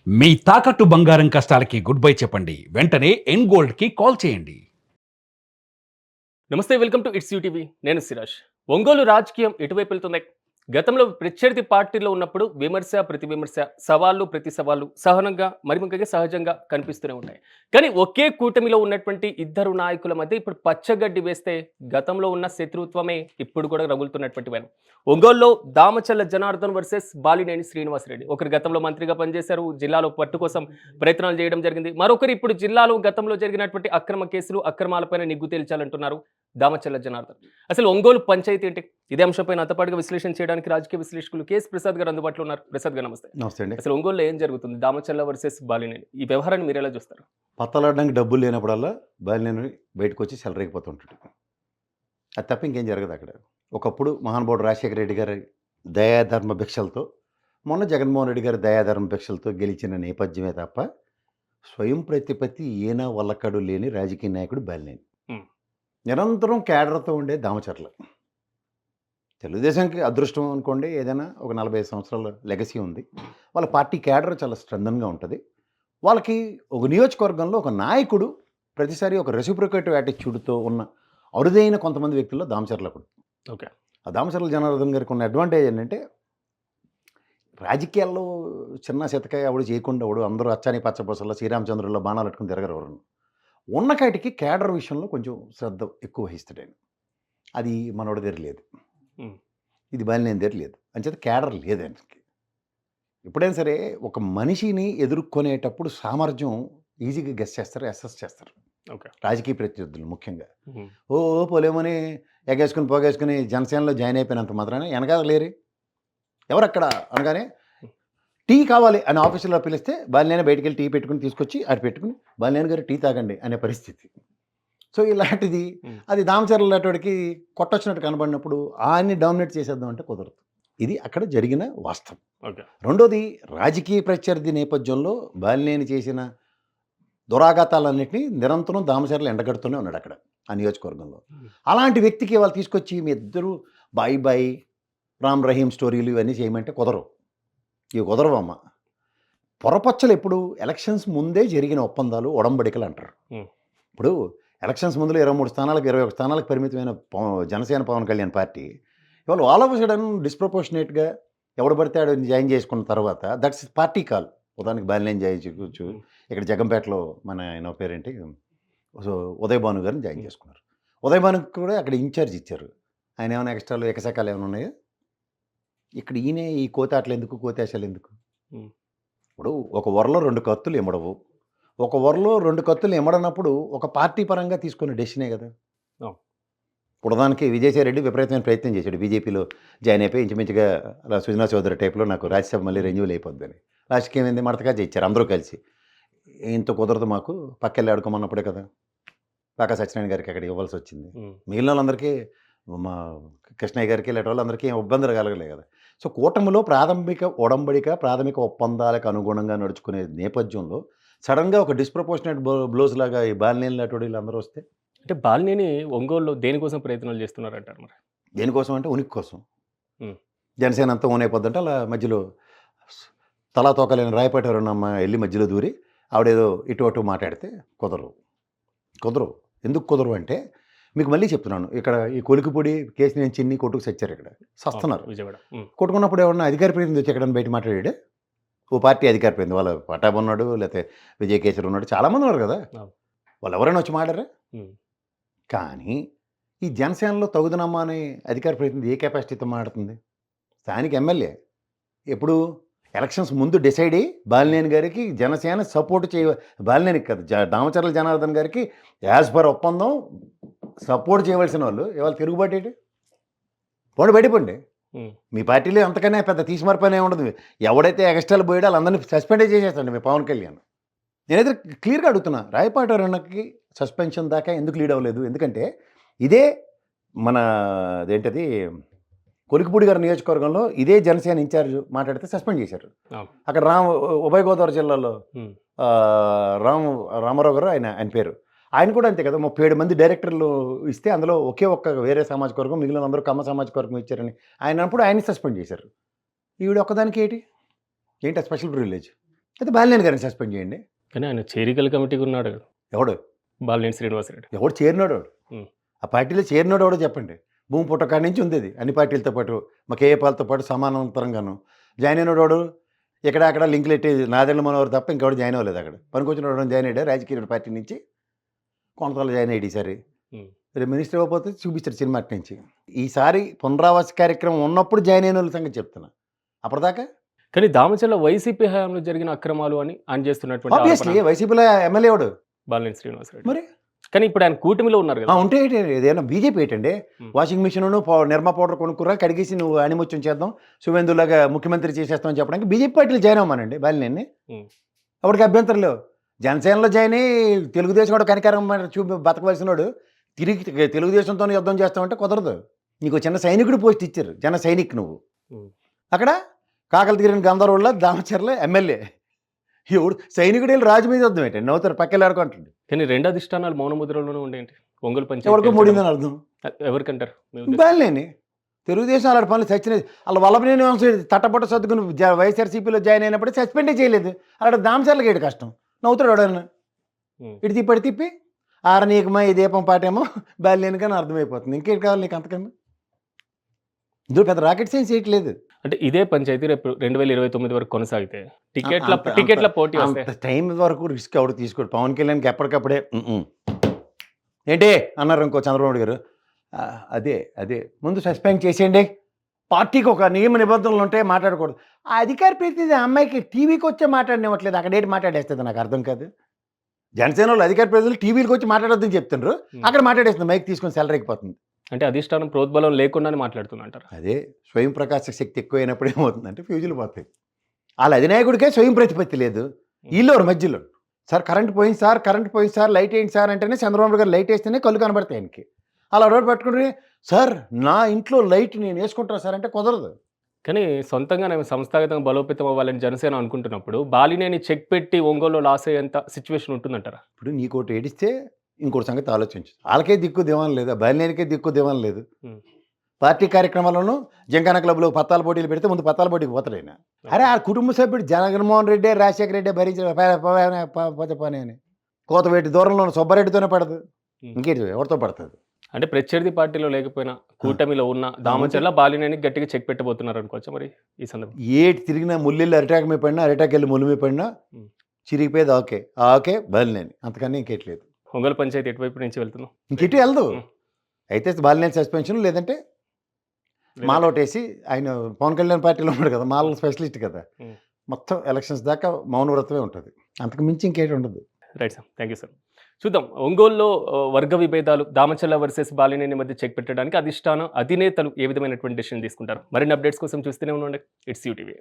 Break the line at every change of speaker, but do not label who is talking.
మీ తాకట్టు బంగారం కష్టాలకి good bye చెప్పండి. వెంటనే ఎన్ గోల్డ్‌కి కాల్ చేయండి.
నమస్తే వెల్కమ్ టు ఇట్స్ యూటీవీ నేను సిరాజ్. ఒంగోలు రాజకీయం ఎటువైపు వెళ్తుంది? గతంలో ప్రత్యర్థి పార్టీలో ఉన్నప్పుడు విమర్శ ప్రతి విమర్శ, సవాళ్ళు ప్రతి సవాళ్ళు సహనంగా మరి ముఖ్యంగా సహజంగా కనిపిస్తూనే ఉంటాయి. కానీ ఒకే కూటమిలో ఉన్నటువంటి ఇద్దరు నాయకుల మధ్య ఇప్పుడు పచ్చగడ్డి వేస్తే గతంలో ఉన్న శత్రుత్వమే ఇప్పుడు కూడా రగులుతున్నటువంటి వైనం. ఒంగోలులో దామచల్ల జనార్దన్ వర్సెస్ బాలినేని శ్రీనివాసరెడ్డి. ఒకరు గతంలో మంత్రిగా పనిచేశారు. జిల్లాలో పట్టు కోసం ప్రయత్నాలు చేయడం జరిగింది. మరొకరు ఇప్పుడు జిల్లాలో గతంలో జరిగినటువంటి అక్రమ కేసులు, అక్రమాలపైన నిగ్గు తేల్చాలంటున్నారు దామచల్ల జనార్దన్. అసలు ఒంగోలు పంచాయతీ ఏంటి? ఇదే అంశంపై నాతో పాటుగా విశ్లేషణ చేయడానికి రాజకీయ విశ్లేషకులు కేఎస్ ప్రసాద్ గారు అందుబాటులో ఉన్నారు. ప్రసాద్ గారు నమస్తే.
నమస్తే అండి.
అసలు ఒంగోలులో ఏం జరుగుతుంది? దామచల్ల వర్సెస్ బాలినేని. ఈ వ్యవహారాన్ని మీరెలా చూస్తారు?
పత్తలాడడానికి డబ్బులు లేనప్పుడల్లా బాలినేని బయటకొచ్చి చెలరేగిపోతుంటాడు. అది తప్ప ఇంకేం జరగదు అక్కడ. ఒకప్పుడు మహానుభావుడు రాజశేఖర రెడ్డి గారి దయాధర్మ భిక్షలతో, మొన్న జగన్మోహన్ రెడ్డి గారి దయాధర్మ భిక్షలతో గెలిచిన నేపథ్యమే తప్ప స్వయం ప్రతిపత్తి ఈయన వల్లకడు లేని రాజకీయ నాయకుడు బాలినేని.
హ్మ్.
నిరంతరం కేడర్‌తో ఉండే దామచర్ల. తెలుగుదేశంకి అదృష్టం అనుకోండి, ఏదైనా ఒక 45 సంవత్సరాల లెగసీ ఉంది. వాళ్ళ పార్టీ కేడర్ చాలా స్ట్రెంథన్‌గా ఉంటది. వాళ్ళకి ఒక నియోజకవర్గంలో ఒక నాయకుడు ప్రతిసారి ఒక రెసిప్రొకేటివ్ యాటిట్యూడ్‌తో ఉన్న అరుదైన కొంతమంది వ్యక్తుల్లో దామచర్ల ఒకడు.
ఓకే.
ఆ దామచర్ల జనార్దన్ గారికి ఉన్న అడ్వాంటేజ్ ఏంటంటే, రాజకీయాల్లో చిన్న చితక ఎవడు చేయకుండా ఎవడు అందరూ అచ్చాని పచ్చబొసల్లో శ్రీరామచంద్రుల్లో బాణాలు పట్టుకొని తిరగరు ఎవరును. ఉన్న కాటికి కేడర్ విషయంలో కొంచెం శ్రద్ధ ఎక్కువ వహిస్తాడు ఆయన. అది మనోడి దగ్గర లేదు.
హ్మ్.
ఇది బాలినేని దగ్గర లేదు. అంచేత కేడర్ లేదు ఆయనకి. ఎప్పుడైనా సరే ఒక మనిషిని ఎదుర్కొనేటప్పుడు సామర్థ్యం ఈజీగా గెస్ చేస్తారు, అసెస్ చేస్తారు.
ఓకే.
రాజకీయ ప్రత్యర్థులు ముఖ్యంగా.
హ్మ్.
ఓ పోలేమని ఎగేసుకుని పోగేసుకుని జనసేనలో జాయిన్ అయిపోయినంత మాత్రాన వెనకాల లేరు. ఎవరక్కడ అనగానే టీ కావాలి అని ఆఫీసులో పిలిస్తే బాలినేని బయటికెళ్ళి టీ పెట్టుకుని తీసుకొచ్చి అటు పెట్టుకుని బాలినేని గారు టీ తాగండి అనే పరిస్థితి. సో ఇలాంటిది
హ్మ్.
అది దామచర్ల అటుడికి కొట్టొచ్చినట్టు కనబడినప్పుడు ఆయన్ని డామినేట్ చేసేద్దాం అంటే కుదరదు. ఇది అక్కడ జరిగిన వాస్తవం.
ఓకే.
రెండోది రాజకీయ ప్రత్యర్థి నేపథ్యంలో బాలినేని చేసిన దురాఘాతాలన్నింటినీ నిరంతరం దామచర్ల ఎండగడుతూనే ఉన్నాడు అక్కడ ఆ నియోజకవర్గంలో.
హ్మ్.
అలాంటి వ్యక్తికి వాళ్ళు తీసుకొచ్చి మీ ఇద్దరు బాయ్ బాయ్ రామ్ రహీం స్టోరీలు ఇవన్నీ చేయమంటే కుదరవు. ఇవి కుదరవమ్మ. పొరపచ్చలు ఎప్పుడు ఎలక్షన్స్ ముందే జరిగిన ఒప్పందాలు ఒడంబడికలు అంటారు.
హ్మ్.
ఇప్పుడు ఎలక్షన్స్ ముందులో 23 స్థానాలకు 21 స్థానాలకు పరిమితమైన జనసేన పవన్ కళ్యాణ్ పార్టీ ఇవాళ ఆల్ ఆఫ్ సడన్ డిస్ప్రపోర్షనేట్గా ఎవడు పడితే ఆడు జాయిన్ చేసుకున్న తర్వాత దట్స్ పార్టీ కాల్. ఉదాహరణకి బాలినేని జాయిన్ చేయవచ్చు.
హ్మ్.
ఇక్కడ జగంపేటలో మన ఆయన పేరేంటి సో ఉదయ్ భాను గారిని జాయిన్
హ్మ్.
చేసుకున్నారు. ఉదయ్ భానుకి కూడా అక్కడ ఇన్ఛార్జ్ ఇచ్చారు. ఆయన ఏమైనా ఎక్స్ట్రాలు ఎకసకాలు ఏమైనా ఉన్నాయా? ఇక్కడ ఈయనే ఈ కోతాటలు ఎందుకు కోతేశాలు ఎందుకు?
హ్మ్.
ఇప్పుడు ఒక వరలో 2 కత్తులు ఇమ్మడవు. ఒక వరలో 2 కత్తులు ఇమ్మడనప్పుడు ఒక పార్టీ పరంగా తీసుకునే డెసిషనే కదా!
అవును.
ఇప్పుడు దానికి విజయసాయి రెడ్డి విపరీతమైన ప్రయత్నం చేశాడు. బీజేపీలో జాయిన్ అయిపోయి ఇంచుమించుగా అలా సుజనా చౌదరి టైప్‌లో నాకు రాజ్యసభ మళ్ళీ రెన్యూవల్ అయిపోద్దని. లాస్ట్‌కి ఏమైంది మడతగా ఇచ్చారు అందరూ కలిసి. ఇంత కుదరదు మాకు పక్కెళ్ళి ఆడుకోమన్నప్పుడే కదా! పాకా సత్యనారాయణ గారికి అక్కడ ఇవ్వాల్సొచ్చింది.
హ్మ్.
మిగిలినోళ్ళందరికీ మా కృష్ణయ్య గారికి ఇలాంటి వాళ్ళందరికీ ఏం ఇబ్బందులు కలగలే కదా! సో, కూటమిలో ప్రాథమిక ఒడంబడిక, ప్రాథమిక ఒప్పందాలకు అనుగుణంగా నడుచుకునే నేపథ్యంలో సడెన్‌గా ఒక డిస్‌ప్రపోర్షనేట్ బ్లోస్ లాగా ఈ బాలినేని లాంటోడు వీళ్ళందరూ వస్తే
అంటే బాలినేని ఒంగోలులో దేనికోసం ప్రయత్నాలు చేస్తున్నారంటారు మరి?
దేనికోసం అంటే ఉనికి కోసం.
హ్మ్.
జనసేన అంతా ఓన్ అయిపోద్దంటే అలా మధ్యలో స్ తలా తోక లేని రాయపాటి ఎవరన్నమ్మ ఎళ్లి మధ్యలో దూరి ఆవిడేదో ఇటు అటు మాట్లాడితే కుదరవు. కుదరవు. ఎందుకు కుదరవు అంటే మీకు మళ్ళీ చెప్తున్నాను. ఇక్కడ ఈ కొలికిపొడి కేశినేని చిన్ని కొట్టుకు సచ్చారు ఇక్కడ.
అవును.
సస్తున్నారు.
విజయవాడ. హ్మ్.
కొట్టుకున్నప్పుడు ఎవరన్నా అధికార ప్రతినిధి వచ్చి ఎక్కడైనా బయట మాట్లాడాడా? ఓ పార్టీ అధికార ప్రతినిధి వాళ్ళ పటాబ్ ఉన్నాడు, లేతే విజయకేసరి ఉన్నాడు. చాలామంది ఉన్నారు కదా!
అవును.
వాళ్ళెవరైనా వచ్చి మాట్లాడారా?
హ్మ్.
కానీ ఈ జనసేనలో తగుదనమ్మా అనే అధికార ప్రతినిధి ఏ కెపాసిటీతో మాట్లాడుతుంది? స్థానిక ఎమ్మెల్యే. ఎప్పుడు? ఎలక్షన్స్ ముందు డిసైడ్ అయ్యి బాలినేని గారికి జనసేన సపోర్ట్ బాలినేనికి కాదు దామచర్ల జనార్దన్ గారికి యాజ్ పర్ ఒప్పందం సపోర్ట్ చేయవలసిన వాళ్ళు ఇవాళ తిరుగుబాటేటి? పోండి బయటపండి.
హ్మ్.
మీ పార్టీలో అంతకనే పెద్ద తీసిమార్పనే ఉండదు. ఎవడైతే ఎక్స్ట్రాలు పోయాడో వాళ్ళందరినీ సస్పెండే చేసేస్తాడు మీ పవన్ కళ్యాణ్. నేనైతే క్లియర్‌గా అడుగుతున్నా. రాయపాటి అరుణకి సస్పెన్షన్ దాకా ఎందుకు లీడ్ అవ్వలేదు? ఎందుకంటే ఇదే మన అదేంటది కొలికిపూడి గారి నియోజకవర్గంలో ఇదే జనసేన ఇన్ఛార్జ్ మాట్లాడితే సస్పెండ్ చేశారు.
అవును.
అక్కడ ఉభయ గోదావరి జిల్లాలో
హ్మ్.
రామారావు గారు ఆయన పేరు. ఆయన కూడా అంతే కదా! 37 మంది డైరెక్టర్లు ఇస్తే అందులో ఒకే ఒక్క వేరే సామాజిక వర్గం మిగిలినందరూ కమ్మ సామాజిక వర్గం ఇచ్చారని ఆయన అన్నప్పుడు ఆయన్ని సస్పెండ్ చేశారు. ఈవిడ ఒక్కదానికి ఏంటి? ఏంటి ఆ స్పెషల్ ప్రివిలేజ్? అయితే బాలినేని గారిని సస్పెండ్ చేయండి.
కానీ ఆయన చేరికల కమిటీకి ఉన్నాడు కదా,
ఎవడు
బాలినేని శ్రీనివాసరెడ్డి.
ఎవడు చేరినాడు వాడు.
ఉం.
ఆ పార్టీలో చేరినాడు ఎవడో చెప్పండి. భూమి పుట్ట కాడి నుంచి ఉంది అది అన్ని పార్టీలతో పాటు మా కేఏపాలతో పాటు సమానాంతరంగాను. జాయిన్ అయినాడు వాడు ఇక్కడ అక్కడ లింకులు ఎట్టి నాదెండ్ల మనోహర్ తప్ప ఇంకెవడు జాయిన్ అవ్వలేదు అక్కడ. పనికొచ్చిన వాడు జాయిన్ అయ్యాడు రాజకీయ పార్టీ నుంచి కొంతలో జాయిన్ అయ్యాడు. ఈసారి
ఉం.
రేపు మినిస్టర్ అవ్వకపోతే చూపిస్తారు సినిమా అటు నుంచి. ఈసారి పునరావాస కార్యక్రమం ఉన్నప్పుడు జాయిన్ అయిన వాళ్ళ సంగతి చెప్తున్నా. అప్పటిదాకా
కానీ దామచర్ల వైసీపీ హయాంలో జరిగిన అక్రమాలు అని ఆయన చేస్తున్నటువంటి
ఆబ్వియస్లీ
ఆరోపణ
వైసీపీలో ఎమ్మెల్యే వాడు
బాలినేని శ్రీనివాసరెడ్డి.
మరి
కానీ ఇప్పుడు ఆయన కూటమిలో ఉన్నారు కదా.
ఉంటే ఏంటి? ఏదైనా బీజేపీ ఏంటండి
ఉం.
వాషింగ్ మిషన్ నిర్మా పౌడర్ కొనుక్కురా కడిగేసి నువ్వు అనిముత్యం చేద్దాం సువేందులాగా ముఖ్యమంత్రి చేసేస్తామని చెప్పడానికి బీజేపీ పార్టీలో జాయిన్ అవ్వమానండి బాలినేని.
ఉం.
అప్పటికి అభ్యంతరం లేవు. జనసేనలో జాయిన్ అయ్యి తెలుగుదేశం కూడా కనికరం చూపి బతకవలసిన వాడు తిరిగి తెలుగుదేశంతో యుద్ధం చేస్తామంటే కుదరదు. నీకు చిన్న సైనికుడు పోస్ట్ ఇచ్చారు, జన సైనిక్ నువ్వు.
ఉం.
అక్కడ కాకలు తిరిగిన గంధర్వుల్లో దామచర్ల ఎమ్మెల్యే. ఎవడు సైనికుడు వెళ్ళి రాజు మీద యుద్ధం ఏంటండి? నవ్వుతారు పక్కకి ఆడుకుంటుంది.
కానీ రెండు అధిష్టానాలు మౌన ముద్రలోనే ఉండేంటి. ఒంగోలు
ఎవరికో
పంచాయతీ
మూడిందని అర్థం.
ఎవరికంటారు మీ ఉద్దేశం?
బాలినేని తెలుగుదేశం అలాంటి పనులు సచ్చినది. వాళ్ళ వల్లభనేని వంశం తట్టపట్ట సర్దుకుని వైఎస్ఆర్సీపీలో జాయిన్ అయినప్పుడు సస్పెండే చేయలేదు. అలాంటి దామచర్లకి ఏడు కష్టం. నవ్వుతాడు ఎవడన్నా
ఉం.
ఇటు తిప్పటి తిప్పి ఆరనీకమా ఈ దీపం పాటేమో బాలినేని కానీ అర్థమైపోతుంది. ఇంకేం కావాలి నీకు అంతకన్నా? ఇందులో పెద్ద రాకెట్ సైన్స్ చేయట్లేదు.
అంటే ఇదే పంచాయతీ రేపు 2029 వరకు కొనసాగితే టికెట్ల పోటీ వస్తే
అంత టైం వరకు రిస్క్ ఎవడు తీసుకోడు. పవన్ కళ్యాణ్కి ఎప్పటికప్పుడే ఏంటి అన్నారు ఇంకో చంద్రబాబు గారు. అదే అదే ముందు సస్పెండ్ చేసేయండి. పార్టీకి ఒక నియమ నిబంధనలు ఉంటాయి, మాట్లాడకూడదు. ఆ అధికార ప్రతినిధి అమ్మాయికి టీవీకి వచ్చే మాట్లాడనివ్వట్లేదు. అక్కడ ఏంటి మాట్లాడేస్తుంది నాకు అర్థం కాదు. జనసేన వాళ్ళు అధికార ప్రతినిధులు టీవీకి వచ్చి మాట్లాడొద్దని చెప్తున్నారు, అక్కడ మాట్లాడేస్తుంది. మైక్ తీసుకొని సెలరీ అయిపోతుంది.
అంటే అధిష్టానం ప్రోద్బలం లేకుండానే మాట్లాడుతున్నా అంటారు.
అదే స్వయం ప్రకాశ శక్తి ఎక్కువైనప్పుడు ఏమవుతుందంటే ఫ్యూజులు పోతాయి. వాళ్ళ అధినాయకుడికే స్వయం ప్రతిపత్తి లేదు. వీళ్ళెవరు మధ్యలో? సార్ కరెంట్ పోయింది సార్, కరెంట్ పోయింది సార్, లైట్ వేయండి సార్ అంటేనే చంద్రబాబు గారు లైట్ వేస్తేనే కళ్ళు కనబడతాయి ఆయనకి. అలా రోడ్డు పట్టుకుంటే సార్ నా ఇంట్లో లైట్ నేను వేసుకుంటాను సార్ అంటే కుదరదు.
కానీ సొంతంగా నేను సంస్థాగతంగా బలోపేతం అవ్వాలని జనసేన అనుకుంటున్నప్పుడు బాలినేని చెక్ పెట్టి ఒంగోలు లాస్ అయ్యేంత సిచ్యువేషన్ ఉంటుందంటారా?
ఇప్పుడు నీకోటి ఏడిస్తే ఇంకోటి సంగతి ఆలోచించు. వాళ్ళకే దిక్కు దివాన్ లేదు, బాలినేనికే దిక్కు దివాన్ లేదు.
ఉం.
పార్టీ కార్యక్రమాలను జంకాన క్లబ్లో పత్తాల పోటీలు పెడితే ముందు పత్తాల పోటీకి పోతాడు ఆయన. అరే ఆ కుటుంబ సభ్యుడు జగన్మోహన్ రెడ్డి రాజశేఖర రెడ్డి భరించిన పని అని కోతవేటి దూరంలో ఉన్న సుబ్బారెడ్డితోనే పడదు. ఇంకేంటి ఎవరితో పడుతుంది?
అంటే ప్రత్యర్థి పార్టీలో లేకపోయినా కూటమిలో ఉన్న దామచర్ల బాలినేని గట్టిగా చెక్ పెట్టబోతున్నారు అనుకోవచ్చా మరి ఈ సందర్భం?
ఏటి తిరిగినా ముల్లెళ్ళి అరిటాకు మీద పడినా, అరిటాకు వెళ్ళి ముళ్ళు మీద పడినా
ఉం.
చిరిగిపోయేది ఓకే ఓకే బాలినేని, అంతకన్నా ఇంకేట్లేదు.
ఒంగోలు పంచాయతీ ఎటువైపు నుంచి వెళ్తున్నాం?
ఇంకెటు వెళ్దు.
ఉం.
అయితే బాలినేని సస్పెన్షన్, లేదంటే మాలోటేసి ఆయన పవన్ కళ్యాణ్ పార్టీలో ఉన్నాడు కదా, మాల స్పెషలిస్ట్ కదా,
ఉం.
మొత్తం ఎలక్షన్స్ దాకా మౌన వ్రతమే ఉంటుంది. అంతకు మించి ఇంకేటి ఉండదు.
Right sir, thank you sir. చూద్దాం ఒంగోలులో వర్గ విభేదాలు దామచర్ల వర్సెస్ బాలినేని మధ్య చెక్ పెట్టడానికి అధిష్టానం అధినేతలు ఏ విధమైనటువంటి డెసిషన్ తీసుకుంటారు. మరిన్ని అప్డేట్స్ కోసం చూస్తూనే ఉండండి. It's UTV.